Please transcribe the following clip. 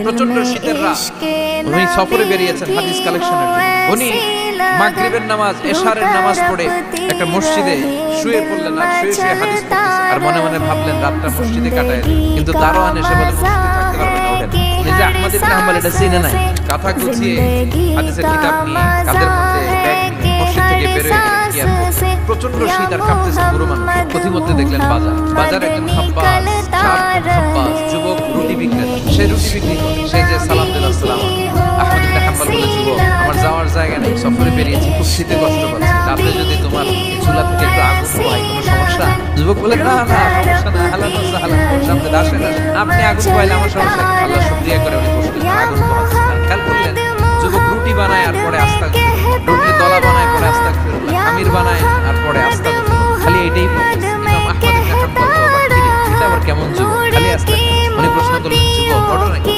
প্রচন্ড শীতের রাত, উনি সফরে বেরিয়েছেন হাদিস কালেকশনের জন্য। উনি মাগরিবের নামাজ, এশারের নামাজ পড়ে একটা মসজিদে শুয়ে পড়লেন, আর শুয়ে শুয়ে হাদিস পড়তেছেন, আর মনে মনে ভাবলেন রাতটা মসজিদে কাটায় দিই। কিন্তু দারোয়ান এসে বলে মসজিদে থাকতে পারবেন না, ওঠেন। উনি যে আহমদ ইবনে হাম্বল এটা চিনে নাই, কাঁথা গুছিয়ে হাদিসের কিতাব নিয়ে কাঁধের মধ্যে ব্যাগ নিয়ে মসজিদ থেকে বের হয়ে গেলেন। কি আর করবেন, প্রচন্ড শীত আর কাঁপতেছে বুড়ো মানুষ। পথিমধ্যে দেখলেন বাজার একজন খাব্বাস, যুবক রুটি বিক্রেতা, সে রুটি বিক্রি করে। সে যে সালাম দিল, আসসালামু আলাইকুম। আহমদ ইবনে হাম্বল বলে, যুবক আমার যাওয়ার জায়গা নেই, সফরে বেরিয়েছি, খুব শীতে কষ্ট পাচ্ছি, রাতে যদি তোমার চুলা থেকে একটু আগুন পোহাই কোনো সমস্যা? যুবক বলে, না না সমস্যা না, হালাল হালাল, সামনে আসেন, আপনি আগুন পোহাইলে আমার সমস্যা। আল্লাহ শুকরিয়া করে উনি বসলেন, আগুন পোহাচ্ছেন। খেয়াল করলেন যুবক রুটি বানায় আর পরে আস্তাগফিরুল্লাহ, রুটির দলা বানায় পরে আস্তাগফিরুল্লাহ, খামির বানায় আর পরে আস্তাগফিরুল্লাহ, খালি এটাই বলতেছে। ইমাম আহমদ ইবনে হাম্বল তো অবাক, এটা আবার কেমন যুবক, খালি আস্তাগফিরুল্লাহ। উনি প্রশ্ন করলেন, যুবক ঘটনা কি?